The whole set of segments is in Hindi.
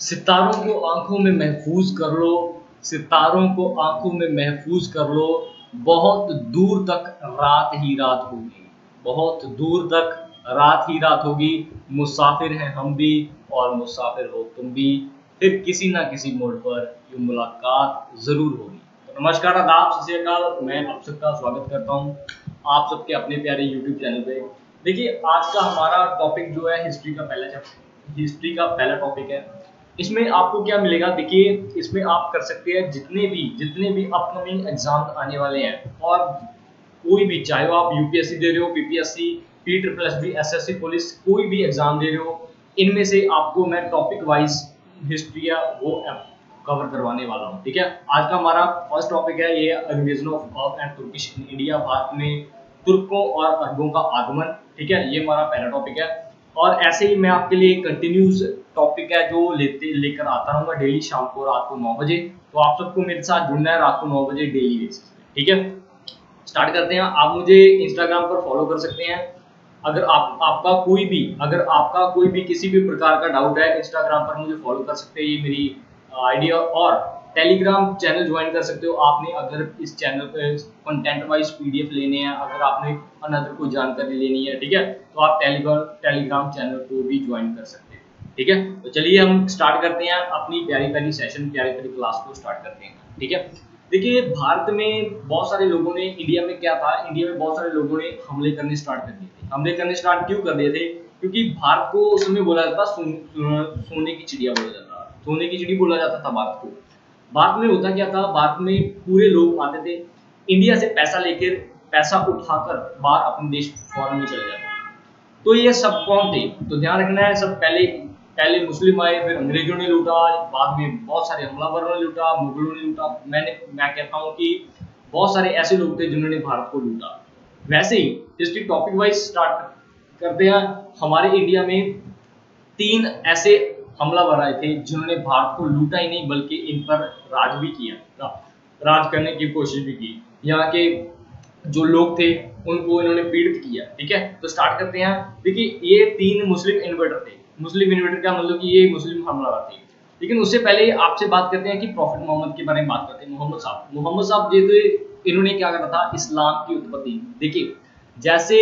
सितारों को आंखों में महफूज कर लो, सितारों को आंखों में महफूज कर लो, बहुत दूर तक रात ही रात होगी, बहुत दूर तक रात ही रात होगी। मुसाफिर हैं हम भी और मुसाफिर हो तुम भी, फिर किसी ना किसी मोड़ पर ये मुलाकात जरूर होगी। तो नमस्कार, आदाब, सत श्री अकाल, मैं आप सबका स्वागत करता हूँ आप सबके अपने प्यारे यूट्यूब चैनल पे। देखिए, आज का हमारा टॉपिक जो है हिस्ट्री का पहला टॉपिक है। इसमें आपको क्या मिलेगा, देखिए इसमें आप कर सकते हैं जितने भी अपकमिंग एग्जाम आने वाले हैं, और कोई भी, चाहे वो आप यूपीएससी दे रहे हो, PPSC, P triple S B, SSC police, कोई भी एग्जाम दे रहे हो, इनमें से आपको मैं टॉपिक वाइज हिस्ट्री या वो कवर करवाने वाला हूँ। ठीक है, आज का हमारा फर्स्ट टॉपिक है ये invasion of Arab and Turkish in India, Bharat में तुर्कों और अरबों का आगमन। ठीक है, ये हमारा पहला टॉपिक है। और ऐसे ही मैं आपके लिए कंटिन्यूस टॉपिक है जो लेकर आता रहूंगा डेली शाम को रात को 9 बजे। तो आप सबको मेरे साथ जुड़ना है रात को 9 बजे डेली बेसिस पे। ठीक है, स्टार्ट करते हैं। आप मुझे इंस्टाग्राम पर फॉलो कर सकते हैं। अगर आपका कोई भी किसी भी प्रकार का डाउट है, इंस्टाग्राम पर मुझे फॉलो कर सकते हैं, ये मेरी आईडी। और टेलीग्राम चैनल ज्वाइन कर सकते हो आपने, अगर इस चैनल पे कंटेंट वाइज पीडीएफ लेने हैं, अगर आपने अनदर कोई जानकारी लेनी है, ठीक है, तो आप टेलीग्राम चैनल को भी ज्वाइन कर सकते हैं। ठीक है, तो चलिए हम स्टार्ट करते हैं अपनी प्यारी प्यारी सेशन, प्यारी प्यारी क्लास को स्टार्ट करते हैं। ठीक है, देखिए भारत में बहुत सारे लोगों ने, इंडिया में क्या था, इंडिया में बहुत सारे लोगों ने हमले करने स्टार्ट कर दिए थे। हमले करने स्टार्ट क्यों कर दिए थे? क्योंकि भारत को उस समय बोला जाता सोने की चिड़िया बोला जाता, सोने की चिड़ी बोला जाता था भारत को। भारत में होता क्या था, भारत में पूरे लोग आते थे इंडिया से पैसा लेकर, पैसा उठाकर बाहर अपने देश फॉरेन में चले जाते थे। तो ये सब कौन थे? तो ध्यान रखना है, सब पहले पहले मुस्लिम आए, फिर अंग्रेजों ने लूटा, बाद में बहुत सारे हमलावरों ने लूटा, मुगलों ने लूटा। मैं कहता हूँ कि बहुत सारे ऐसे लोग थे जिन्होंने भारत को लूटा। वैसे ही हिस्ट्री टॉपिक वाइज स्टार्ट करते हैं। हमारे इंडिया में 3 ऐसे हमलावर आए थे जिन्होंने भारत को लूटा ही नहीं बल्कि इन पर राज भी किया, राज करने की कोशिश भी की। यहाँ के जो लोग थे उनको इन्होंने पीड़ित किया। ठीक है, तो स्टार्ट करते हैं। देखिए, ये 3 मुस्लिम इन्वेडर थे। मुस्लिम इन्वेडर का मतलब कि ये मुस्लिम हमलावर थे। लेकिन उससे पहले आपसे बात करते हैं कि प्रॉफिट मोहम्मद के बारे में बात करते हैं। मोहम्मद साहब जो थे, इन्होंने क्या करा था, इस्लाम की उत्पत्ति। देखिए, जैसे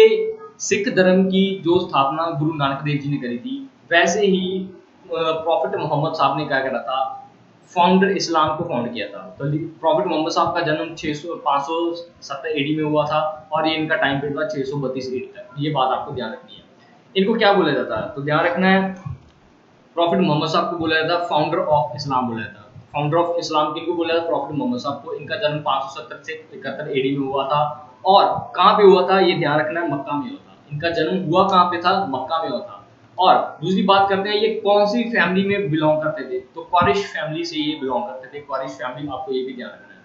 सिख धर्म की जो स्थापना गुरु नानक देव जी ने करी थी, वैसे ही प्रॉफिट मोहम्मद साहब ने क्या करा था, फाउंडर इस्लाम को फाउंड किया था। तो प्रॉफिट मोहम्मद साहब का जन्म 570 एडी में हुआ था, और ये इनका टाइम पीरियड था 632 एडी तक। ये बात आपको ध्यान रखनी है। इनको क्या बोला जाता है, तो ध्यान रखना है, प्रॉफिट मोहम्मद साहब को बोला जाता है फाउंडर ऑफ इस्लाम बोला जाता है। फाउंडर ऑफ इस्लाम किनको बोला जाता है? प्रॉफिट मोहम्मद साहब को। इनका जन्म 570 से 71 एडी में हुआ था। और कहाँ पे हुआ था, ये ध्यान रखना है, मक्का में हुआ था। इनका जन्म हुआ कहाँ पे था? मक्का में हुआ था। और दूसरी बात करते हैं, ये कौन सी फैमिली में बिलोंग करते थे? तो क्वारिश फैमिली से ये बिलोंग करते थे। क्वारिश फैमिली, आपको ये भी ध्यान रखना है।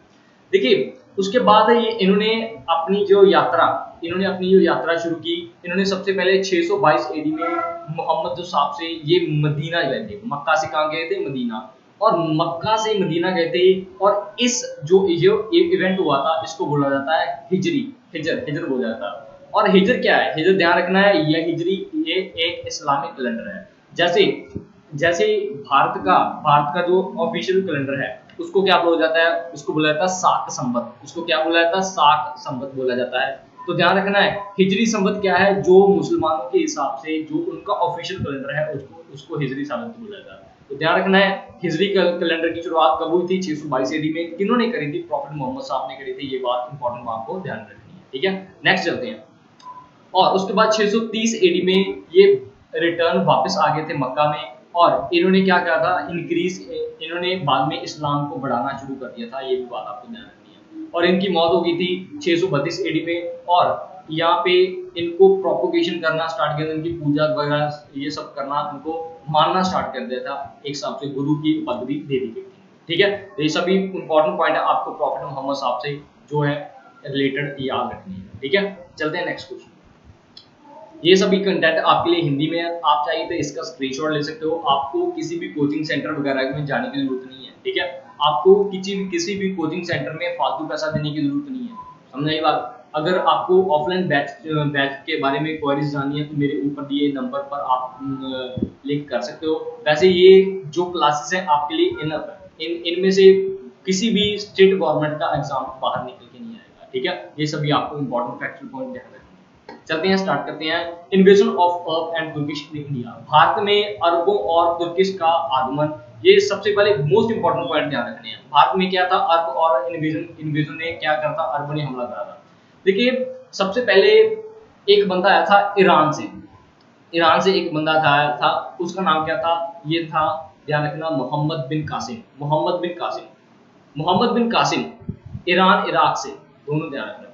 देखिए, उसके बाद है ये, इन्होंने अपनी जो यात्रा शुरू की। इन्होंने सबसे पहले 622 एडी में मोहम्मद जो साहब से ये मदीना गए थे। मक्का से कहाँ गए थे? मदीना। और मक्का से मदीना गए थे। और इस जो इवेंट हुआ था, इसको बोला जाता है हिजर बोला जाता है। और हिजर क्या है? हिजर ध्यान रखना है, ये एक इस्लामिक कैलेंडर है। जैसे जैसे भारत का जो ऑफिशियल कैलेंडर है, उसको क्या बोला जाता है? उसको बोला जाता है साक संवत। उसको क्या बोला जाता है? साक संवत बोला जाता है। तो ध्यान रखना है, हिजरी संवत क्या है? जो मुसलमानों के हिसाब से जो उनका ऑफिशियल कैलेंडर है, उसको हिजरी संवत बोला जाता है। तो ध्यान रखना है, हिजरी कैलेंडर की शुरुआत कब हुई थी? 622 एडी में। किन्होंने करी थी? प्रॉफिट मोहम्मद साहब ने करी थी। ये बात इंपॉर्टेंट, बात को ध्यान रखनी है। ठीक है, नेक्स्ट चलते हैं। और उसके बाद 630 एडी में ये रिटर्न वापस आ गए थे मक्का में। और इन्होंने क्या कहा था, इन्होंने बाद में इस्लाम को बढ़ाना शुरू कर दिया था। ये भी बात आपको ध्यान रखनी है। और इनकी मौत हो गई थी 632 एडी में। और यहाँ पे इनको प्रोपोगेशन करना स्टार्ट किया, इनकी पूजा वगैरह ये सब करना, इनको मानना स्टार्ट कर दिया था। एक हिसाब से गुरु की पदवी दे दी गई थी। ठीक है, तो ये सभी इंपॉर्टेंट पॉइंट है, आपको प्रॉफिट मोहम्मद साहब से जो है रिलेटेड याद रखनी है। ठीक है, चलते हैं नेक्स्ट क्वेश्चन। ये सभी कंटेंट आपके लिए हिंदी में है। आप चाहिए तो इसका स्क्रीनशॉट ले सकते हो। आपको किसी भी कोचिंग सेंटर वगैरह में जाने की जरूरत नहीं है। ठीक है, आपको किसी भी कोचिंग सेंटर में फालतू पैसा देने की जरूरत नहीं है। समझ आई बात? अगर आपको ऑफलाइन बैच के बारे में क्वेरीज जाननी है तो मेरे ऊपर दिए नंबर पर आप लिंक कर सकते हो। वैसे ये जो क्लासेस हैं आपके लिए इनफ है, इनमें से किसी भी स्टेट गवर्नमेंट का एग्जाम बाहर निकल के नहीं आएगा, ठीक है। ये सभी आपको इंपॉर्टेंट फैक्चुअल पॉइंट ध्यान रखना है। चलते हैं, स्टार्ट करते हैं। Invasion of Arab and Turkish in India. Bharat में अरबों और तुर्किश का आगमन, ये सबसे पहले मोस्ट इंपॉर्टेंट पॉइंट ध्यान रखने हैं। भारत में क्या था, अरब और इन्वेजन ने क्या करा था, अरब ने हमला करा था। देखिए, सबसे पहले एक बंदा आया था ईरान से, ईरान से एक बंदा था, उसका नाम क्या था, ये था, ध्यान रखना, मोहम्मद बिन कासिम। मोहम्मद बिन कासिम, मोहम्मद बिन कासिम ईरान इराक से, दोनों ध्यान रखना,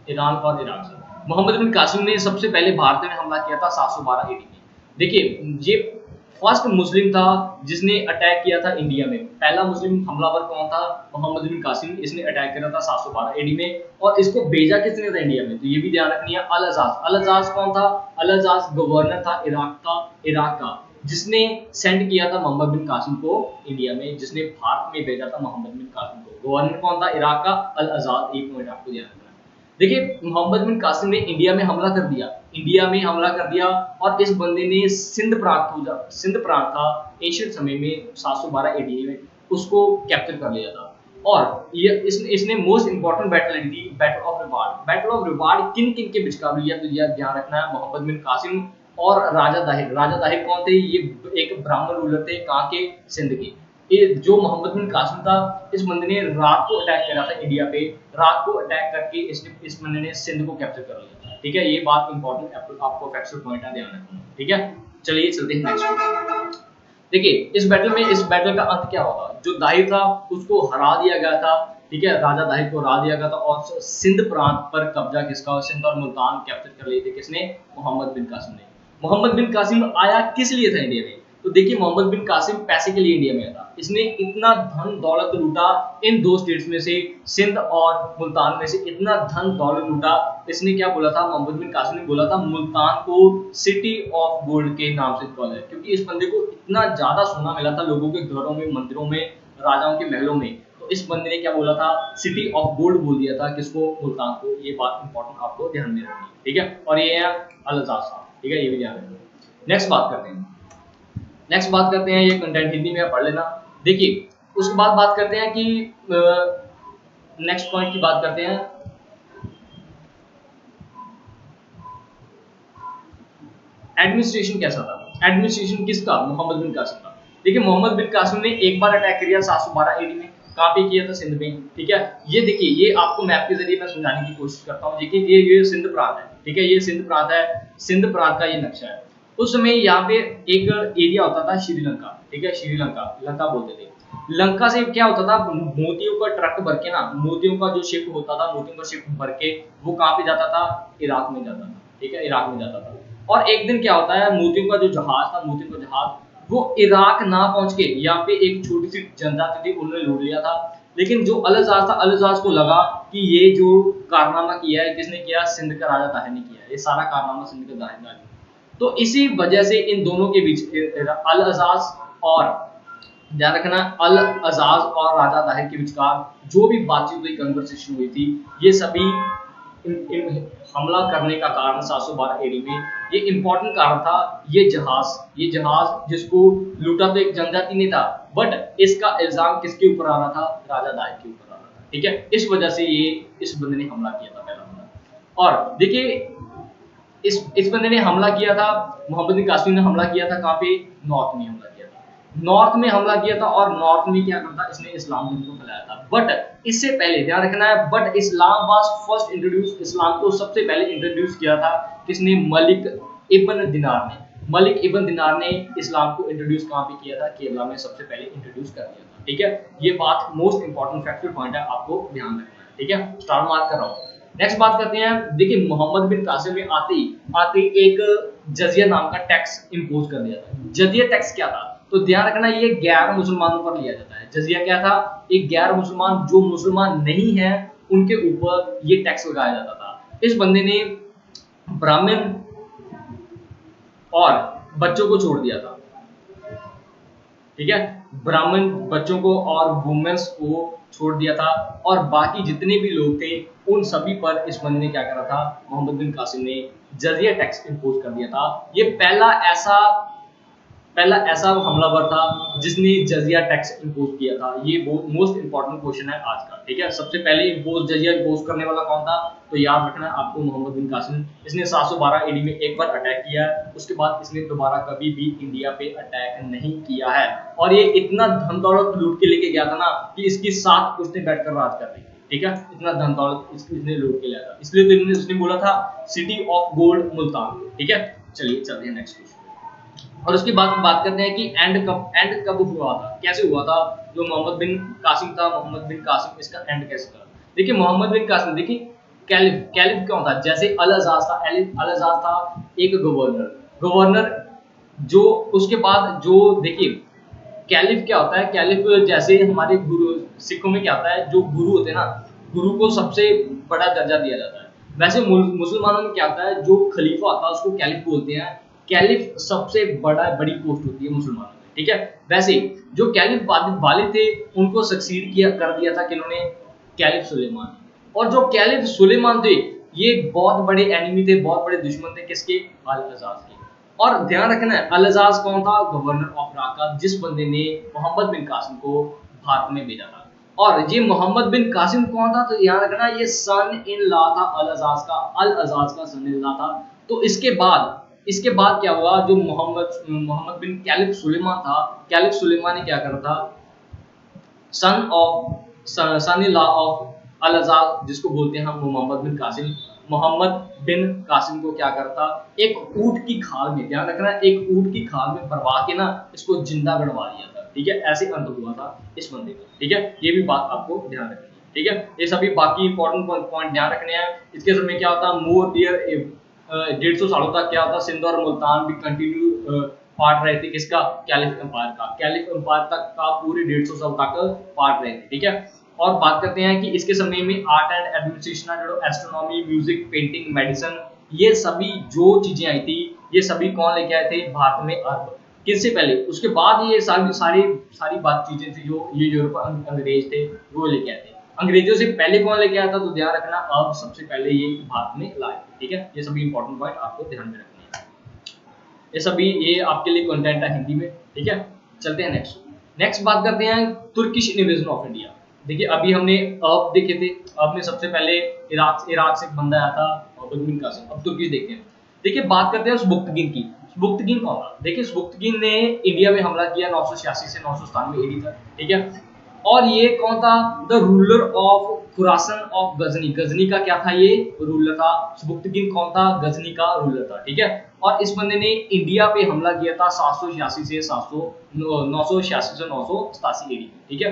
ईरान और इराक से। मोहम्मद बिन कासिम ने सबसे पहले भारत में हमला किया था 712 एडी में। देखिए, ये फर्स्ट मुस्लिम था जिसने अटैक किया था इंडिया में। पहला मुस्लिम हमलावर कौन था, मोहम्मद बिन कासिम। इसने अटैक किया था 712 एडी में, और इसको भेजा किसने था इंडिया में, तो ये भी ध्यान रखनी है। अल अजाज, अल अजाज कौन था, अल अजाज गवर्नर था इराक का, जिसने सेंड किया था मोहम्मद बिन कासिम को इंडिया में, जिसने भारत में भेजा था मोहम्मद बिन कासिम को। गवर्नर कौन था इराक का, अल अजाज। एक पॉइंट आपको ध्यान रखना है। देखिए, मोहम्मद बिन कासिम ने इंडिया में हमला कर दिया, इंडिया में हमला कर दिया, और इस बंदे ने सिंध प्रांत था एशियन समय में 712 एडी में, उसको कैप्चर कर लिया था। और ये इसने मोस्ट इंपॉर्टेंट बैटल लड़ी थी, battle of reward. Battle of reward किन किन के बीच हुई है, तो यह ध्यान रखना है, मोहम्मद बिन कासिम और राजा दाहिर। राजा दाहिर कौन थे, ये एक ब्राह्मण रूलर थे, कहाँ के, सिंध के। ये जो मोहम्मद बिन कासिम था, इस बंदे ने रात को अटैक करा था इंडिया पे, रात को अटैक करके इस बंदे ने सिंध को कैप्चर कर लिया था, ठीक है। ये बात इंपॉर्टेंट आपको फैक्चुअल पॉइंट है, ध्यान रखना, ठीक है। चलिए चलते हैं नेक्स्ट। देखिए, इस बैटल का अंत क्या होगा, जो दाहिर था उसको हरा दिया गया था, ठीक है, राजा दाहिर को हरा दिया गया था, और सिंध प्रांत पर कब्जा किसका, सिंध और मुल्तान कैप्चर कर लिए थे किसने, मोहम्मद बिन कासिम ने। मोहम्मद बिन कासिम आया किस लिए था इंडिया में, तो देखिए, मोहम्मद बिन कासिम पैसे के लिए इंडिया में आया था। इसने इतना धन दौलत लूटा इन दो स्टेट्स में से, सिंध और मुल्तान में से, इतना धन दौलत लूटा। इसने क्या बोला था, मोहम्मद बिन कासिम ने बोला था मुल्तान को सिटी ऑफ गोल्ड के नाम से कॉल है, क्योंकि इस बंदे को इतना ज्यादा सोना मिला था लोगों के घरों में, मंदिरों में, राजाओं के महलों में। तो इस बंदे ने क्या बोला था, सिटी ऑफ गोल्ड बोल दिया था किसको, मुल्तान को। ये बात इंपॉर्टेंट आपको ध्यान में रखनी है, ठीक है। और ये है अल अजाज साहब, ठीक है, ये भी ध्यान रखना। नेक्स्ट बात करते हैं, ये कंटेंट हिंदी में पढ़ लेना। देखिए, उसके बाद बात करते हैं कि नेक्स्ट पॉइंट की बात करते हैं, एडमिनिस्ट्रेशन कैसा था। एडमिनिस्ट्रेशन किसका, मोहम्मद बिन कासिम का। देखिए, मोहम्मद बिन कासिम ने एक बार अटैक किया 712 एडी में, कहाँ पे किया था, सिंध में, ठीक है। ये देखिए, ये आपको मैप के जरिए मैं समझाने की कोशिश करता हूँ। देखिए, ये सिंध प्रांत है, ठीक है, ये सिंध प्रांत है, सिंध प्रांत का ये नक्शा है। उस समय यहाँ पे एक एरिया होता था श्रीलंका, ठीक है, श्रीलंका, लंका बोलते थे। लंका से क्या होता था, मोतियों का ट्रक भर के ना, मोतियों का जो शिप होता था, मोतियों का शिप भर के वो कहाँ पे जाता था, इराक में जाता था, ठीक है, इराक में जाता था। और एक दिन क्या होता है, मोतियों का जो जहाज था, मोतियों का जहाज, वो इराक ना पहुंच के यहाँ पे एक छोटी सी जनजाति थी, उन्होंने लूट लिया था। लेकिन जो अल अजाज था, अल अजाज को लगा कि ये जो कारनामा किया है, किसने किया, सिंध का राजा दाहिर ने किया है, ये सारा कारनामा सिंध का दाहिर ने किया। तो इसी वजह से इन दोनों के बीच अल अजाज और, ध्यान रखना, अल अजाज और राजा दाहिर के विचकार जो भी बातचीत हुई, कन्वर्सेशन हुई थी, ये सभी इन हमला करने का कारण 712 एडी में ये इंपॉर्टेंट कारण था। ये जहाज जिसको लूटा तो एक जनजाति ने था, बट इसका इल्जाम किसके ऊपर आ रहा था, राजा दाहिर के ऊपर आ रहा था, ठीक है। इस वजह से ये इस बंदे ने हमला किया था, पहला हमला। और देखिए, इस बंदे ने हमला किया था, मोहम्मद बिन कासिम ने हमला किया था, कहाँ पे, नॉर्थ में हमला किया था, नॉर्थ में हमला किया था। और नॉर्थ में क्या करता, इसने इस्लाम धर्म को फैलाया था। बट इससे पहले ध्यान रखना है, but Islam was first introduce, इस्लाम को सबसे पहले इंट्रोड्यूस किया था किसने, मलिक इब्न दिनार ने। मलिक इब्न दिनार ने इस्लाम को इंट्रोड्यूस कहाँ पे किया था, केरला में सबसे पहले इंट्रोड्यूस कर दिया था, ठीक है। ये बात मोस्ट इंपॉर्टेंट फैक्चुअल पॉइंट है, आपको ध्यान रखना है, ठीक है, स्टार मार्क कर रहा हूँ। नेक्स्ट बात करते हैं। देखिए, मोहम्मद बिन कासिम में आते एक जजिया नाम का टैक्स इंपोज कर दिया था। जजिया टैक्स क्या था, तो ध्यान रखना, ये गैर मुसलमानों पर लिया जाता है। जजिया क्या था, एक गैर मुसलमान, जो मुसलमान नहीं है, उनके ऊपर ये टैक्स लगाया जाता था। इस बंदे ने ब्राह्मण और बच्चों को छोड़ दिया था, ठीक है, ब्राह्मण बच्चों को और वुमेन्स को छोड़ दिया था, और बाकी जितने भी लोग थे उन सभी पर इस बंदे ने क्या करा था, मोहम्मद बिन कासिम ने जजिया टैक्स इम्पोज कर दिया था। ये पहला ऐसा हमलावर था जिसने जजिया टैक्स इम्पोज किया था। ये मोस्ट इंपॉर्टेंट क्वेश्चन है आज का, ठीक है। सबसे पहले जजिया इम्पोज करने वाला कौन था, तो याद रखना आपको मोहम्मद बिन कासिम। इसने 712 एडी में एक बार अटैक किया है, उसके बाद इसने दोबारा कभी भी इंडिया पे अटैक नहीं किया है। और ये इतना धन दौलत लूट के लेके गया था ना कि इसकी 7 पुश्तें बैठकर राज कर रही थी, ठीक है। इतना धन दौलत इसने लूट के लिया था, इसलिए तो उसने बोला था सिटी ऑफ गोल्ड मुल्तान, ठीक है। चलिए चलते हैं नेक्स्ट क्वेश्चन। और उसके बाद बात करते हैं कि एंड कब हुआ था, कैसे हुआ था। जो मोहम्मद बिन कासिम था, मोहम्मद बिन कासिम, इसका एंड कैसे था। देखिए मोहम्मद बिन कासिम, देखिए कैलिफ क्यों था। जैसे अल अज़ाज़ था, अल अज़ाज़ था एक गवर्नर जो, उसके बाद जो, देखिए कैलिफ क्या होता है, कैलिफ जैसे हमारे गुरु सिखों में क्या होता है, जो गुरु होते हैं ना, गुरु को सबसे बड़ा दर्जा दिया जाता है। वैसे मुसलमानों में क्या होता है, जो खलीफा होता है उसको कैलिफ बोलते हैं। कैलिफ सबसे बड़ी पोस्ट होती है मुसलमानों में, ठीक है। वैसे जो कैलिफ वाले थे उनको सक्सीड किया कर दिया था किन्होंने, कैलिफ सुलेमान। और जो कैलिफ सुलेमान थे ये बहुत बड़े एनिमी थे, बहुत बड़े दुश्मन थे किसके, अल अज़ाज़ के। और ध्यान रखना है अल अज़ाज़ कौन था, गवर्नर ऑफ राका, जिस बंदे ने मोहम्मद बिन कासिम को भारत में भेजा था। और ये मोहम्मद बिन कासिम कौन था, तो ध्यान रखना ये सन इन लॉ था अल अज़ाज़ का सन इन लॉ था। तो इसके बाद क्या हुआ, जो मोहम्मद बिन कैलिफ सुलेमान था, कैलिफ सुलेमान ने क्या करा था, सन इन लॉ ऑफ अल अज़ाज़, जिसको बोलते हैं हम मोहम्मद बिन कासिम। मोहम्मद बिन कासिम को क्या करता, एक ऊंट की खाल में, ध्यान रखना, एक ऊंट की खाल में भरवा के ना इसको जिंदा गड़वा दिया था, ठीक है। ऐसे अंत हुआ था इस बंदे का, ठीक है। ये भी बात आपको ध्यान रखनी है, ठीक है। ये सभी बाकी इंपॉर्टेंट पॉइंट ध्यान रखने हैं। इसके समय क्या होता, मोर ईयर 150 सालों तक क्या होता, सिंध और मुल्तान भी कंटिन्यू पार्ट रहे थे किसका, कैलिफ एम्पायर का। कैलिफ एम्पायर तक का पूरे 150 साल तक पार्ट रहे थे, ठीक है। और बात करते हैं कि इसके समय में art and administration, astronomy, music, painting, medicine, ये सभी जो चीजें आई थी ये सभी कौन लेके आए थे भारत में, अरब। किससे पहले, उसके बाद ये सारी बात चीजें थी जो ये यूरोप अंग्रेज थे वो लेके आए थे। अंग्रेजों से पहले कौन लेके आया था, तो ध्यान रखना अरब सबसे पहले ये भारत में लाए, ठीक है। ये सभी इंपॉर्टेंट पॉइंट आपको ध्यान में रखने हैं। ये आपके लिए कंटेंट है हिंदी में, ठीक है। चलते हैं नेक्स्ट बात करते हैं तुर्किश इन्वेजन ऑफ इंडिया। देखिए अभी हमने अर्ब देखे थे, अर्ब में सबसे पहले इराक से एक बंदा आया था मोहम्मद बिन कासिम। अब तुर्किश देखते हैं। देखिए बात करते हैं सुबुक्तगिन की। सुबुक्तगिन कौन था, देखिए सुबुक्तगिन ने इंडिया में हमला किया 986 से 997 एडी तक, ठीक है। और ये कौन था, the ruler of Khurasan of Ghazni. Ghazni का क्या था, ये रूलर था। सुबुक्तगिन कौन था, गजनी का रूलर था, ठीक है। और इस बंदे ने इंडिया पे हमला किया था 786 से 987 एडी, ठीक है।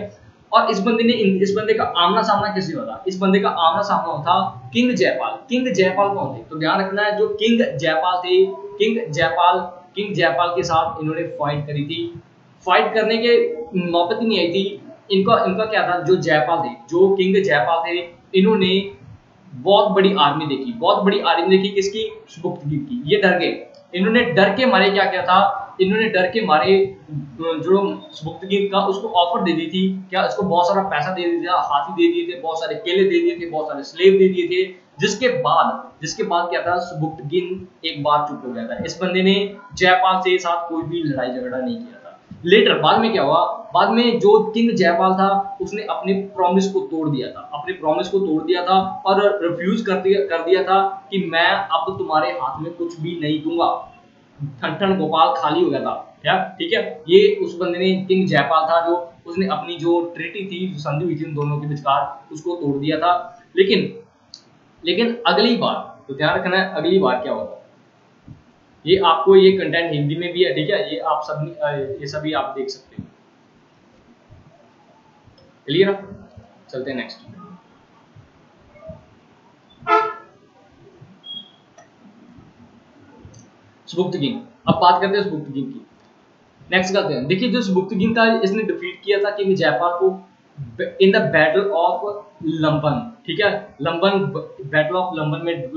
और इस बंदे का आमना सामना किससे हुआ था, इस बंदे का आमना सामना हुआ था किंग जयपाल। किंग जयपाल कौन थे, तो ध्यान रखना है जो किंग जयपाल थे, किंग जयपाल के साथ इन्होंने फाइट करी थी। फाइट करने के नौबत ही नहीं आई थी। इनका क्या था, जो जयपाल थे, जो किंग जयपाल थे, इन्होंने बहुत बड़ी आर्मी देखी किसकी, सुबुक्तगिन की। ये डर गए, इन्होंने डर के मारे क्या किया था, इन्होंने डर के मारे जो सुबुक्तगिन का उसको ऑफर दे दी थी, क्या उसको बहुत सारा पैसा दे दिया था, हाथी दे दिए थे, बहुत सारे केले दे दिए थे, बहुत सारे स्लेव दे दिए थे। जिसके बाद क्या था, सुबुक्तगिन एक बार चुप हो गया था। इस बंदे ने जयपाल से साथ कोई भी लड़ाई झगड़ा नहीं किया था। लेटर बाद में क्या हुआ, बाद में जो किंग जयपाल था उसने अपने प्रॉमिस को तोड़ दिया था और रिफ्यूज कर दिया था कि मैं अब तुम्हारे हाथ में कुछ भी नहीं दूंगा। ठन गोपाल खाली हो गया था, क्या, ठीक है। ये उस बंदे ने, किंग जयपाल था, जो उसने अपनी जो ट्रीटी थी, जो संधि हुई थी उन दोनों के विचकार, उसको तोड़ दिया था। लेकिन अगली बार, तो ध्यान रखना है अगली बार क्या होता है। ये आपको ये कंटेंट हिंदी में भी है, ठीक है। ये सभी आप देख सकते हो, क्लियर। चलते हैं नेक्स्ट। सुबुक्तगिन, अब बात करते हैं सुबुक्तगिन की। नेक्स्ट करते हैं। देखिए जो सुबुक्तगिन था इसने डिफीट किया था किंग जयपाल को इन द बैटल ऑफ लंबन, ठीक है। बैटल ऑफ लंबन में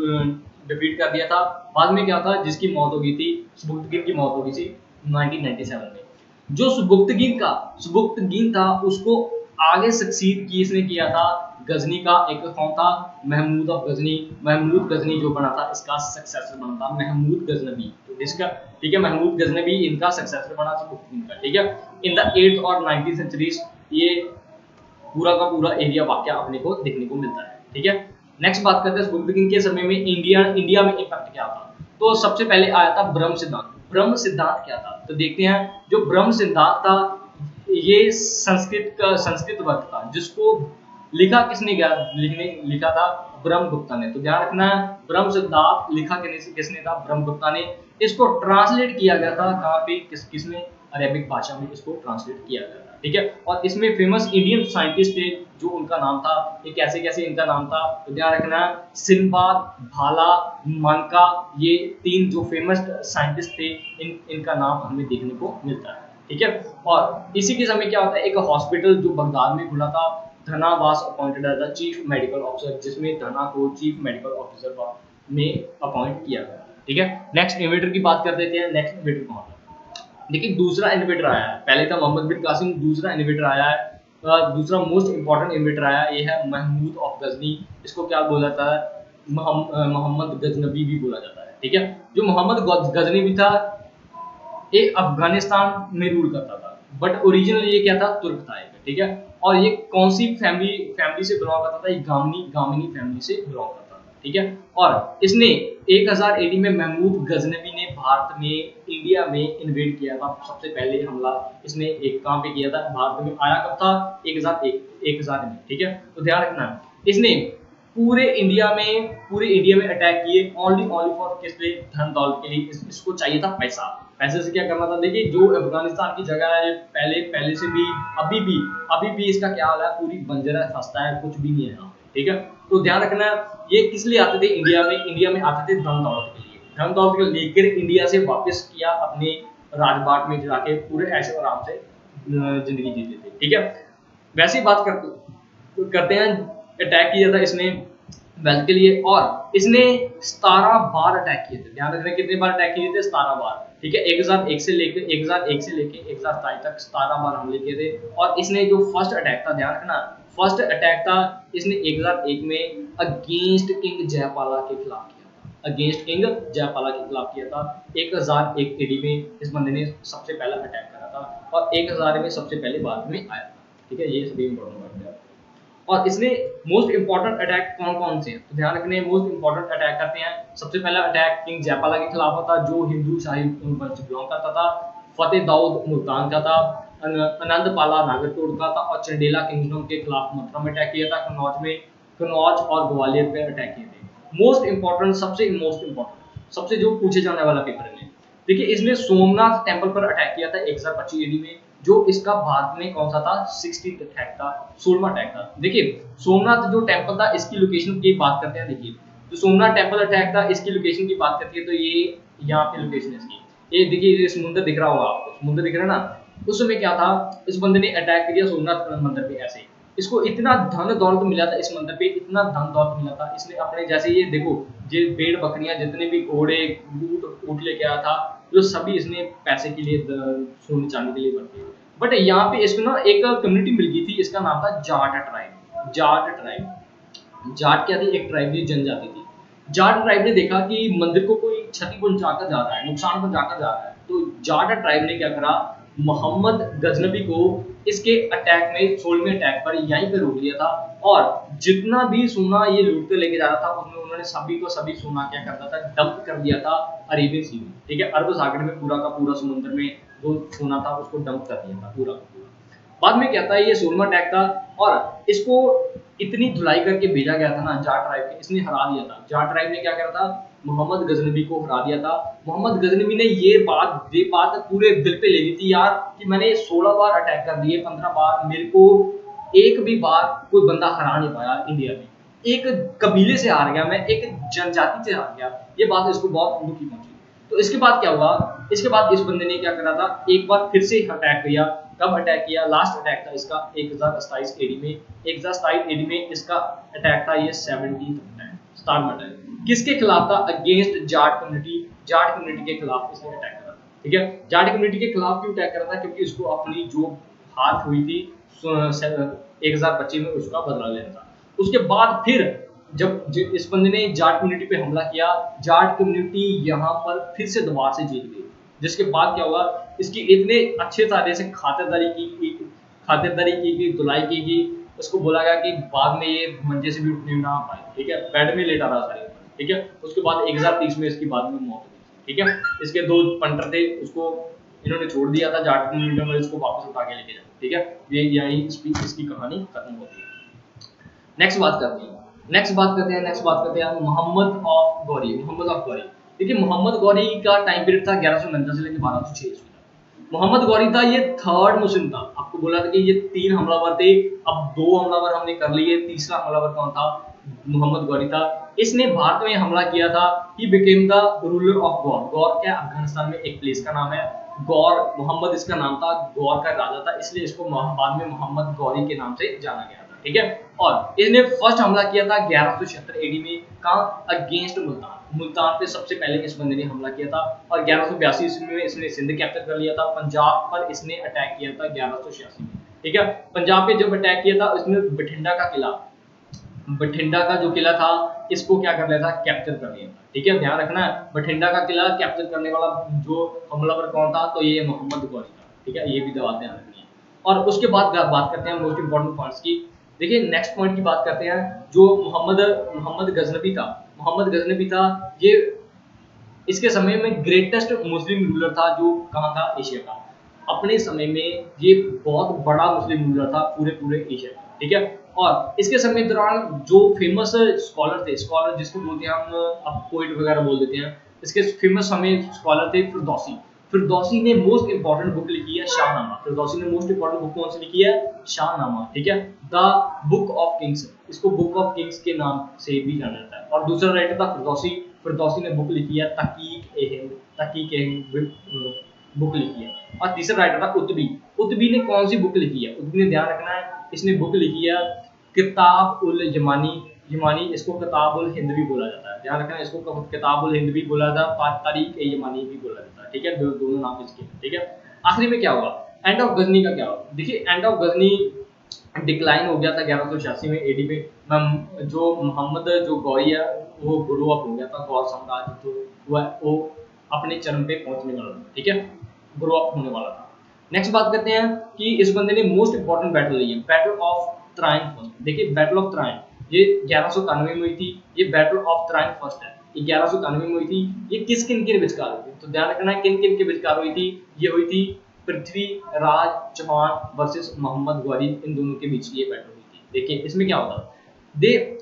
डिफीट कर दिया था। बाद में क्या था, जिसकी मौत हो गई थी, सुबुक्तगिन की मौत हो गई थी 1997 में। जो सुबुक्तगिन था उसको आगे सक्सीड की इसने किया था गजनी का एक कौन था, महमूद ऑफ गजनी। महमूद गजनी जो बना था इसका सक्सेसर बना था महमूद गजनवी, तो इसका ठीक है महमूद गजनवी इनका सक्सेसर बना था बुक का, ठीक है। इन द 8th और 19th सेंचुरीज ये पूरा का पूरा एरिया वाक्य अपने को देखने को मिलता है, ठीक है। नेक्स्ट बात करते हैं बुद्धविज्ञान के समय में इंडिया में इफेक्ट क्या था। तो सबसे पहले आया था ब्रह्म सिद्धांत। ब्रह्म सिद्धांत क्या था, तो देखते हैं। जो ब्रह्म सिद्धांत था ये संस्कृत वर्ग था, जिसको लिखा किसने गया लिखा था ब्रह्मगुप्ता ने। तो ध्यान रखना है ब्रह्म सिद्धांत लिखा किसने था, ब्रह्मगुप्ता ने। इसको ट्रांसलेट किया गया था कहाँ पे, किसमें, अरेबिक भाषा में इसको ट्रांसलेट किया गया था, ठीक है। और इसमें फेमस इंडियन साइंटिस्ट थे जो उनका नाम था, ये कैसे कैसे इनका नाम था, तो ध्यान रखना है सिनबाद, भाला, मानका, ये 3 जो फेमस साइंटिस्ट थे इनका नाम हमें देखने को मिलता है, ठीक है। और इसी के समय क्या होता है, एक हॉस्पिटल जो बगदाद में खुला था, Dhana was appointed as the chief medical officer, जिसमें धना को चीफ मेडिकल ऑफिसर में अपॉइंट किया गया, ठीक है। नेक्स्ट इन्वेंटर की बात कर देते हैं। नेक्स्ट इन्वेंटर कौन है, देखिए दूसरा इन्वेंटर आया है, पहले था मोहम्मद बिन कासिम, दूसरा इन्वेंटर आया है, दूसरा मोस्ट इंपॉर्टेंट इन्वेंटर आया ये है महमूद ऑफ गजनी। इसको क्या बोला जाता है, मोहम्मद गजनबी भी बोला जाता है, ठीक है। जो मोहम्मद गजनबी था ये अफगानिस्तान में रूल करता था, बट ओरिजिनली ये क्या था, तुर्क था, ठीक है। और ये कौन सी फैमिली से बिलोंग करता था, ये गामिनी फैमिली से बिलोंग करता था, ठीक है। और इसने 1000 एडी में महमूद गजनवी ने भारत में इंडिया में इन्वेड किया था, सबसे पहले हमला इसने एक कहां पे किया था, भारत में आया कब था, 1000 में, ठीक है। तो ध्यान रखना इसने पूरे इंडिया में अटैक किए, ओनली फॉर किस लिए, धन दौलत के लिए। इसको चाहिए था पैसा, पैसे से क्या करना था। देखिए जो अफगानिस्तान की जगह है पहले से भी अभी भी इसका क्या हाल है, पूरी बंजर है, सस्ता है, कुछ भी नहीं है यहाँ, ठीक है। तो ध्यान रखना ये किस लिए आते थे इंडिया में आते थे धन दौलत के लिए, धन दौलत को लेकर इंडिया से वापस किया अपने राजबाट में जाके पूरे ऐसे आराम से जिंदगी जीते थे, ठीक है। वैसी बात करते हैं, अटैक किया था इसने वेल्थ के लिए, और इसने 17 बार अटैक किए थे। ध्यान रखना कितने बार अटैक किए थे, 17 बार, ठीक है। 1001 से लेके 1027 तक 17 बार हमले किए थे। और इसने जो फर्स्ट अटैक था, ध्यान रखना फर्स्ट अटैक था इसने 1001 में अगेंस्ट किंग जयपाला के खिलाफ किया था, अगेंस्ट किंग जयपाला के खिलाफ किया था। 1001 एडी में इस बंदे ने सबसे पहला अटैक करा था, और 1000 में सबसे पहले बाद में आया था, ठीक है। ये सभी इंपॉर्टेंट बात है। और इसने मोस्ट इंपॉर्टेंट अटैक कौन से हैं, तो ध्यान रखने मोस्ट इंपॉर्टेंट अटैक करते हैं। सबसे पहला अटैक किंग जयपाला के खिलाफ होता, जो हिंदू शाही वंश बिलोंग करता था। फतेह दाऊद मुल्तान का था, आनंद पाला नागरकोट का था, और चंडेला किंगडम के खिलाफ मथुरा में अटैक किया था। कन्नौज और ग्वालियर पे अटैक किए थे। मोस्ट इंपॉर्टेंट सबसे जो पूछे जाने वाला पेपर है, देखिए इसने सोमनाथ टेम्पल पर अटैक किया था 1025 एडी में, जो इसका भारत में कौन सा था, 60th अटैक था, 16वां अटैक था। देखिए सोमनाथ जो टेम्पल था इसकी लोकेशन की बात करते हैं। देखिए जो सोमनाथ टेम्पल अटैक था इसकी लोकेशन की बात करती है, तो ये यहाँ पे लोकेशन है इसकी, ये देखिए ये समुद्र दिख रहा होगा आपको, समुद्र दिख रहा है ना। उस समय क्या था, इस बंदे ने अटैक किया सोमनाथ मंदिर पे, ऐसे इसको इतना धन दौलत मिला था, इस मंदिर पे इतना धन दौलत मिला था, इसने अपने जैसे ये देखो ये भेड़ बकरियां जितने भी घोड़े ऊँट लेके आया था, जो सभी इसने पैसे के लिए सोने चांदी के लिए बनते। बट यहाँ पे इसको ना एक कम्युनिटी मिल गई थी, इसका नाम था जाट ट्राइब। जाट क्या थी, एक ट्राइब थी, जनजाति थी। जाट ट्राइब ने देखा कि मंदिर को कोई क्षति पहुंचाकर जा रहा है, नुकसान पहुंचाकर जा रहा है, तो जाट ट्राइब ने क्या करा, मोहम्मद गजनबी को इसके अटैक में 16वें अटैक पर यहीं पे रोक लिया था। और जितना भी सोना ये लूटते लेके जा रहा था उसमें उन्होंने सभी सोना क्या करता था, डंप कर दिया था अरेबियन सी में, ठीक है। अरब सागर में पूरा का पूरा समुद्र में जो सोना था उसको डंप कर दिया था पूरा का पूरा। बाद में क्या था, ये 16वां अटैक था, और इसको इतनी धुलाई करके भेजा गया था ना जाट ट्राइब के, इसने हरा दिया था। जाट ट्राइब ने क्या करा था, मोहम्मद गजनबी को हरा दिया था। मोहम्मद गजनबी ने ये बात पूरे दिल पे ले ली थी यार, कि मैंने 16 बार अटैक कर दिए, 15 बार, मेरे को एक भी बार कोई बंदा हरा नहीं पाया इंडिया में, एक कबीले से हार गया मैं, एक जनजाति से हार गया। ये बात इसको बहुत दुखी पहुंची। तो इसके बाद क्या हुआ, इसके बाद इस बंदे ने क्या करा था, एक बार फिर से अटैक किया। कब अटैक किया, लास्ट अटैक था इसका 1027 एडी में। 1027 एडी में इसका अटैक था, ये 17th अटैक। किसके खिलाफ था, अगेंस्ट जाट कम्युनिटी के खिलाफ इसने अटैक करा, ठीक है। जाट कम्युनिटी के खिलाफ क्यों अटैक करा था, क्योंकि इसको अपनी जो हार हुई थी 1025 में उसका बदला लेना था। उसके बाद फिर जब इस बंदे ने जाट कम्युनिटी पे हमला किया, जाट कम्युनिटी यहाँ पर फिर से दोबारा से जीत गई। जिसके बाद क्या हुआ, इसकी इतने अच्छे तरह से खातिरदारी की गई, धुलाई की गई, उसको बोला गया कि बाद में ये मंजे से भी उठने ना पाए, ठीक है, बेड में लेटा रहा सारी उम्र, ठीक है। उसके बाद 1030 में इसकी बाद में मौत हुई, ठीक है। इसके 2 पंटर थे, उसको इन्होंने छोड़ दिया था जाट कम्युनिटी में, इसको वापस उठा के लेके जाए, ठीक है। ये यही इसकी कहानी खत्म होती है। नेक्स्ट बात करते हैं मोहम्मद ऑफ गौरी। देखिए मोहम्मद गौरी का टाइम पीरियड था 1149 से लेकर 1206 ईस्वी तक। मोहम्मद गौरी था, ये थर्ड मुस्लिम था। आपको बोला था कि ये 3 हमलावर थे, अब 2 हमलावर हमने कर लिए, तीसरा हमलावर कौन था? मोहम्मद गौरी था। इसने भारत में हमला किया था। He became the ruler of Ghor. Ghor क्या अफगानिस्तान में एक प्लेस का नाम है। गौर, मोहम्मद इसका नाम था, गौर का राजा था, इसलिए इसको बाद में मोहम्मद गौरी के नाम से जाना गया था, ठीक है। और इसने फर्स्ट हमला किया था 1176 एडी में, कहाँ? अगेंस्ट मुल्तान पे सबसे पहले इस बंदे ने हमला किया था। और 1182 ईस्वी में इसने सिंध कैप्चर कर लिया था। पंजाब पर इसने अटैक किया था 1186 में, ठीक है। पंजाब पे जब अटैक किया था इसने बठिंडा का जो किला था, इसको क्या कर लिया था? कैप्चर कर लिया था, ठीक है। ध्यान रखना है, बठिंडा का किला कैप्चर करने वाला जो हमलावर कौन था? तो ये मोहम्मद गौरी था, ठीक है। ये भी बात ध्यान रखनी है। और उसके बाद बात करते हैं मोस्ट इंपॉर्टेंट पॉइंट्स की। देखिए नेक्स्ट पॉइंट की बात करते हैं, जो मोहम्मद गजनबी था, ये इसके समय में ग्रेटेस्ट मुस्लिम रूलर था, जो कहाँ था? एशिया का। अपने समय में ये बहुत बड़ा मुस्लिम रूलर था पूरे एशिया का, ठीक है। और इसके समय दौरान जो फेमस स्कॉलर जिसको बोलते हैं हम, अब पोइट वगैरह बोल देते हैं, इसके फेमस हमें स्कॉलर थे फिरदौसी ने मोस्ट इंपॉर्टेंट बुक लिखी है शाहनामा। फिरदौसी ने मोस्ट इंपॉर्टेंट बुक कौन सी लिखी है? शाहनामा, ठीक है। द बुक ऑफ किंग्स, इसको बुक ऑफ किंग्स के नाम से भी जाना जाता है। और दूसरा राइटर था फिरदौसी ने बुक लिखी है तहकीक बुक लिखी है। और तीसरा राइटर था उत्बी ने कौन सी बुक लिखी है? उत्बी ने, ध्यान रखना है, इसने बुक लिखी है किताब उल यमानी, इसको किताब उल हिंद भी बोला जाता है। ध्यान रखना, इसको किताब उल हिंद भी बोला जाता है, तारीख ए यमानी भी बोला जाता है, ठीक है। दोनों नाम इसके, ठीक है। आखिरी में क्या हुआ? एंड ऑफ गजनी का क्या हुआ? देखिए एंड ऑफ गजनी डिक्लाइन हो गया था 1186 में एडी में। जो मोहम्मद जो गौरी है वो ग्रो अप हो गया था, गौर साम्राज्य जो वो अपने चरम पे पहुंचने वाला था, ठीक है, ग्रो अप होने वाला था। नेक्स्ट बात करते हैं कि इस बंदे ने मोस्ट इंपॉर्टेंट बैटल ली है, बैटल ऑफ त्राइन फर्स्ट। देखिए बैटल ऑफ त्राइन ये 1191 में हुई थी। ये बैटल ऑफ त्राइन फर्स्ट है, ये 1191 में हुई थी। ये किस किन के विचकार हुई थी? तो ध्यान रखना है, किन किन के विचकार हुई थी। ये हुई थी पृथ्वीराज चौहान वर्सेस मोहम्मद गौरी, इन दोनों के बीच ये बैटल हुई थी। देखिए इसमें क्या होता है,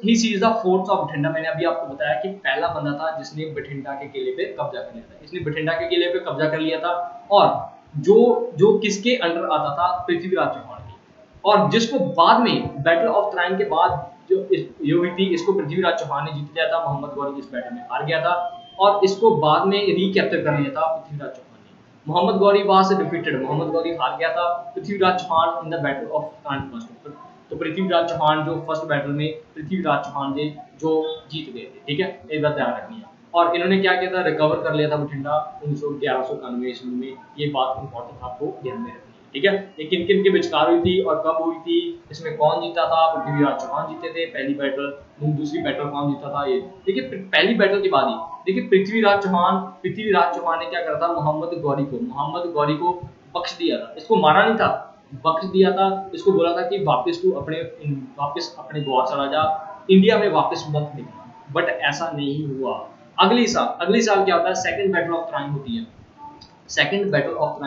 he sees the forts of Bathinda. मैंने अभी आपको बताया कि पहला बंदा था जिसने बठिंडा के किले पे कब्जा कर लिया था। इसने बठिंडा के किले पे कब्जा कर लिया था, और जो किसके अंडर आता था? पृथ्वीराज चौहान के। और जिसको बाद में बैटल ऑफ त्राइन के बाद जो ये हुई थी, इसको पृथ्वीराज चौहान ने जीत लिया था। मोहम्मद गौरी इस बैटल में हार गया था, और इसको बाद में रिकैप्चर कर लिया था पृथ्वीराज चौहान ने। मोहम्मद गौरी वाज डिफीटेड, मोहम्मद गौरी हार गया था Prithviraj Chauhan in the battle of Tarain first. तो पृथ्वीराज चौहान जो फर्स्ट बैटल में पृथ्वीराज चौहान ने जो जीत गए थे, ठीक है, एक बात ध्यान रखनी है। और इन्होंने क्या किया था? रिकवर कर लिया था बठिंडा 1191 ईस्वी में। ये बात इंपॉर्टेंट आपको ध्यान में रखनी है, ठीक है। ये किन किन के विचकार हुई थी और कब हुई थी? इसमें कौन जीता था? पृथ्वीराज चौहान जीते थे पहली बैटल। दूसरी बैटल कौन जीता था? ये देखिए पहली बैटल के बाद ही देखिए पृथ्वीराज चौहान ने क्या करा था? मोहम्मद गौरी को बख्श दिया था। इसको मारा नहीं था, बख्श दिया था। इसको बोला था कि वापस अपने गौर चला जा, इंडिया में वापस मत निकलना, बट ऐसा नहीं हुआ। अगली साल क्या होता है? सेकंड बैटल ऑफ त्राइन होती है। सेकंड बैटल ऑफ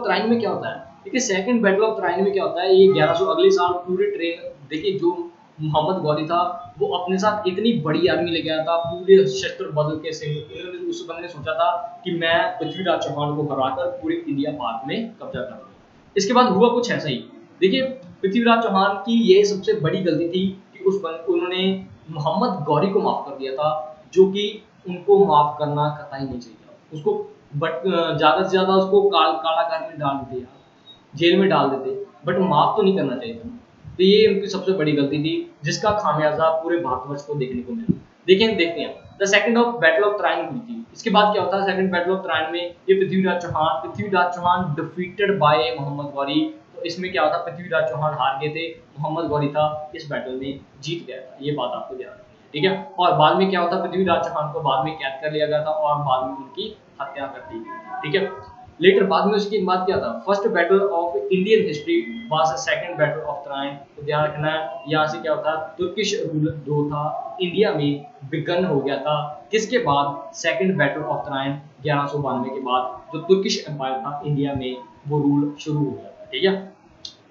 त्राइन में क्या होता है? देखिए सेकंड बैटल ऑफ त्राइन में क्या होता है? ये 1100 अगले साल पूरे ट्रेन, देखिए जो मोहम्मद गौरी था वो अपने साथ इतनी बड़ी आर्मी ले गया था, पूरे शस्त्र बदल के सिंह। उस बंदे ने सोचा था कि मैं पृथ्वीराज चौहान को हराकर पूरे इंडिया भारत में कब्जा कर लूंगा। इसके बाद हुआ कुछ ऐसा ही। देखिए पृथ्वीराज चौहान की ये सबसे बड़ी गलती थी कि उन्होंने मोहम्मद गौरी को माफ कर दिया था, जो कि उनको माफ करना कतई नहीं चाहिए। उसको बट ज्यादा से ज्यादा उसको कारागार में डाल देते यार, जेल में डाल देते, बट माफ तो नहीं करना चाहिए था। तो ये उनकी सबसे बड़ी गलती थी, जिसका खामियाजा पूरे भारतवर्ष को देखने को मिला। देखते हैं the second of battle of Tarain हुई थी। इसके बाद क्या होता है? सेकंड बैटल ऑफ त्राइन में ये पृथ्वीराज चौहान डिफीटेड बाय मोहम्मद गौरी, तो इसमें क्या होता, पृथ्वीराज चौहान हार गए थे, मोहम्मद गौरी था इस बैटल में जीत गया था। ये बात आपको ध्यान रखनी है, ठीक है। और बाद में क्या होता, पृथ्वीराज चौहान को बाद में कैद कर लिया गया था और बाद में उनकी हत्या कर दी गई, ठीक है। लेटर बाद में उसके बाद क्या था, first battle of Indian history was the second battle of Tarain. तो ध्यान रखना है, यहाँ से क्या होता, तुर्किश रूल जो था इंडिया में बिगन हो गया था, किसके बाद, सेकंड बैटल ऑफ त्राइन 1192 के बाद जो तुर्किश एम्पायर था इंडिया में वो रूल शुरू हो गया था, ठीक है।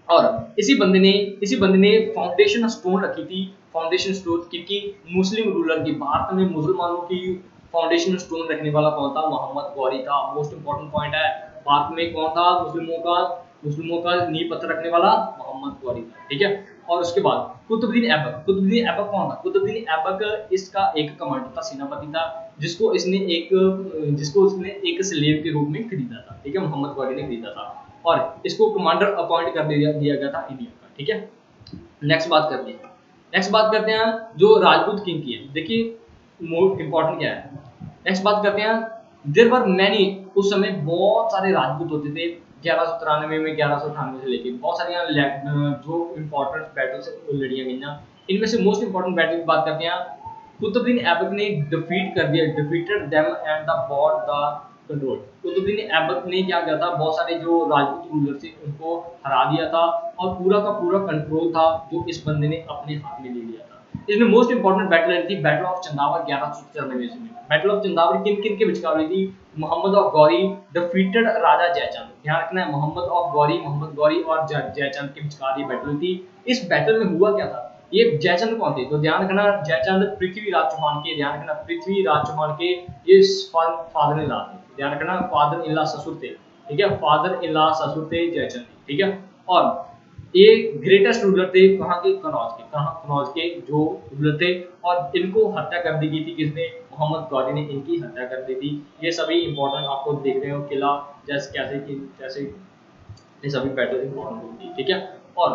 और इसी बंदे ने फाउंडेशन स्टोन रखी थी, फाउंडेशन स्टोन क्योंकि मुस्लिम रूलर की, भारत में मुसलमानों की फाउंडेशन स्टोन रखने वाला कौन था, मोहम्मद गौरी था। मोस्ट इंपॉर्टेंट पॉइंट है, भारत में कौन था मुस्लिमों का नींव पत्थर रखने वाला, मोहम्मद गौरी था, ठीक है। और उसके बाद कुतुबुद्दीन ऐबक, कुतुबुद्दीन ऐबक कौन था, कुतुबुद्दीन ऐबक इसका एक कमांडर था, सेनापति था, जिसको उसने एक स्लेव के रूप में खरीदा था, ठीक है, मोहम्मद गौरी ने खरीदा था और इसको कमांडर अपॉइंट कर दिया गया था इंडिया का, ठीक है। नेक्स्ट बात करते हैं जो राजपूत किंग की है। देखिए मोस्ट इंपॉर्टेंट क्या है, नेक्स्ट बात करते हैं, देयर वर मैनी, उस समय बहुत सारे राजपूत होते थे, 1193 में 1198 से लेके बहुत सारी जो इंपॉर्टेंट बैटल्स लड़ियां गई, इनमें से मोस्ट इंपॉर्टेंट बैटल की बात करते हैं, कुतुबुद्दीन ऐबक ने defeated them and the bought the control. Qutbuddin Aibak ने क्या किया था, बहुत सारे जो राजपूत रूलर थे उनको हरा दिया था और पूरा का पूरा कंट्रोल था जो इस बंदे ने अपने हाथ में ले लिया था। इसमें मोस्ट इंपॉर्टेंट बैटल रही थी बैटल ऑफ चंदावर 1194 में। बैटल ऑफ चंदावर किन किन के विचकार हुई थी, मोहम्मद ऑफ गौरी डिफीटेड राजा जयचंद। ध्यान रखना है, मोहम्मद गौरी और जयचंद के विचकार ये बैटल हुई थी। इस बैटल में हुआ क्या था, ये जयचंद कौन थे, तो ध्यान रखना जयचंद पृथ्वीराज चौहान के, ध्यान रखना पृथ्वीराज चौहान के ये फादर इन लॉ थे, ध्यान रखना फादर इन लॉ ससुर थे, ठीक है, फादर इन लॉ ससुर थे जयचंद, ठीक है। और ये ग्रेटेस्ट रूलर थे कहाँ के, कनौज के जो रूलर थे और इनको हत्या कर दी गई थी, किसने, मोहम्मद गौरी ने इनकी हत्या कर दी थी। ये सभी इंपॉर्टेंट आपको देख रहे हो, किला जैसे ये सभी बैटल इंपॉर्टेंट होती है, ठीक है। और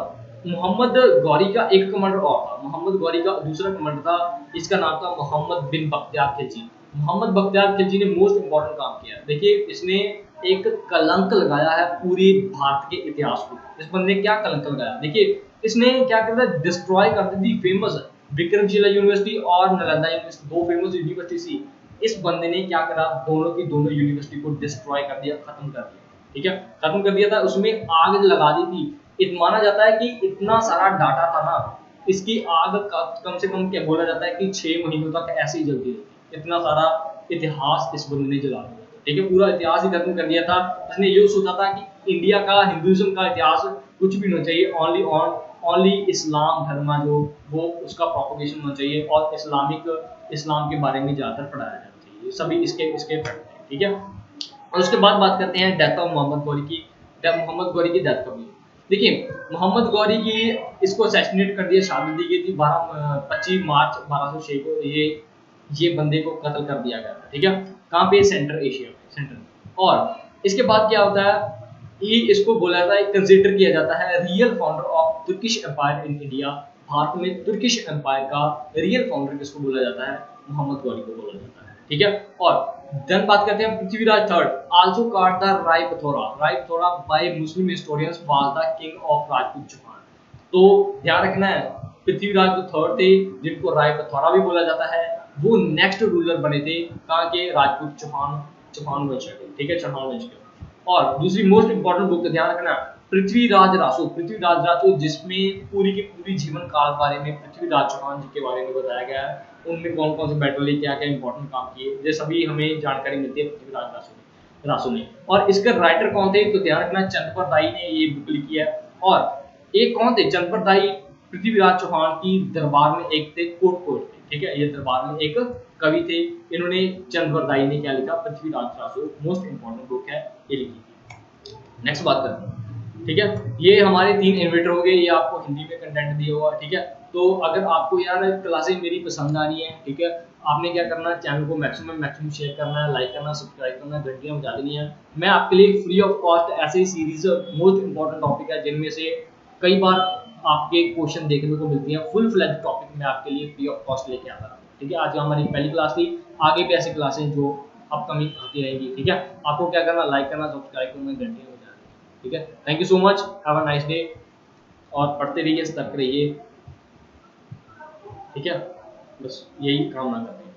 मोहम्मद गौरी का एक कमांडर और था, मोहम्मद गौरी का दूसरा कमांडर था, इसका नाम था मोहम्मद बिन बख्तियार खिलजी। मोहम्मद बख्तियार खिलजी ने मोस्ट इंपॉर्टेंट काम किया, देखिए इसने एक कलंक लगाया है पूरे भारत के इतिहास को। इस बंदे ने क्या कलंक लगाया, देखिए इसने क्या किया था, डिस्ट्रॉय कर दी थी फेमस विक्रमशिला यूनिवर्सिटी और नालंदा यूनिवर्सिटी, दो फेमस यूनिवर्सिटी थी। इस बंदे ने क्या करा, दोनों की दोनों यूनिवर्सिटी को डिस्ट्रॉय कर दिया, खत्म कर दिया, ठीक है, खत्म कर दिया था, उसमें आग लगा दी थी। माना जाता है कि इतना सारा डाटा था ना, इसकी आग कम से कम क्या बोला जाता है कि 6 महीनों तक ऐसे ही जलती रही, इतना सारा इतिहास इस बंदे ने जला दिया, ठीक है, पूरा इतिहास ही खत्म कर दिया था। इसने ये सोचा था कि इंडिया का हिंदुइज्म का इतिहास कुछ भी होना चाहिए, ओनली इस्लाम धर्म जो वो उसका प्रोपोगेशन होना चाहिए और इस्लाम के बारे में ज़्यादातर पढ़ाया जाना चाहिए, सभी इसके फैक्ट हैं, ठीक है। और उसके बाद बात करते हैं डेथ ऑफ मोहम्मद गौरी की। मोहम्मद गौरी की डेथ कब हुई, देखिए मोहम्मद गौरी की इसको असैसिनेट कर दिया, शहादत दी गई थी 25 मार्च 1206 को, ये बंदे को कत्ल कर दिया गया था, ठीक है, कहाँ पे, सेंट्रल एशिया में, सेंट्रल। और इसके बाद क्या होता है, इसको बोला जाता है, कंसीडर किया जाता है real founder of Turkish empire in India. Bharat में तुर्किश एम्पायर का रियल फाउंडर किसको बोला जाता है, मोहम्मद गौरी को बोला जाता है, ठीक है। और देन बात करते हैं Prithviraj third, also called the Raipithora by Muslim historians was the king of Rajput Chauhan. तो ध्यान रखना है, पृथ्वीराज जो थर्ड थे जिनको रायपथोरा भी बोला जाता है, वो नेक्स्ट रूलर बने थे कहाँ के, राजपूत चौहान वंश के, ठीक है, चौहान वंश के। और दूसरी मोस्ट इंपॉर्टेंट बुक ध्यान रखना, पृथ्वीराज रासो, जिसमें पूरी की पूरी जीवन काल बारे में पृथ्वीराज चौहान जी के बारे में बताया गया है, उनमें कौन कौन से बैटल लिए, क्या क्या इंपॉर्टेंट काम किए, ये सभी हमें जानकारी मिलती है पृथ्वीराज रासो ने। और इसके राइटर कौन थे, तो ध्यान रखना चंद्रपर दाई ने ये बुक लिखी है। और एक कौन थे, चंद्रपर दाई पृथ्वीराज चौहान की दरबार में एक थे, कोर्ट थे, ठीक है, ये दरबार में एक कवि थे, इन्होंने चंद्रपर दाई ने क्या लिखा, Prithviraj Raso, most important book है, ये लिखी थी। नेक्स्ट बात करते हैं, ठीक है, ये हमारे 3 इन्वेटर हो गए, ये आपको हिंदी में कंटेंट दिया हुआ, ठीक है। तो अगर आपको यार क्लासें मेरी पसंद आ रही है, ठीक है, आपने क्या करना है, चैनल को मैक्सिमम शेयर करना है, लाइक करना, सब्सक्राइब करना, घंटियां बजा देनी है। मैं आपके लिए फ्री ऑफ कॉस्ट ऐसे ही सीरीज मोस्ट इंपॉर्टेंट टॉपिक है जिनमें से कई बार आपके क्वेश्चन देखने को मिलती हैं, फुल फ्लैज टॉपिक मैं आपके लिए फ्री ऑफ कॉस्ट लेके आता हूँ, ठीक है। आज हमारी पहली क्लास थी, आगे भी ऐसी क्लासें जो अपकमिंग आती रहेंगी, ठीक है। आपको क्या करना, लाइक करना, सब्सक्राइब करना, घंटियां बजा देनी। ठीक है, thank you so much, have a nice day, और पढ़ते रहिए, सतर्क रहिए, ठीक है, बस यही कामना करते हैं।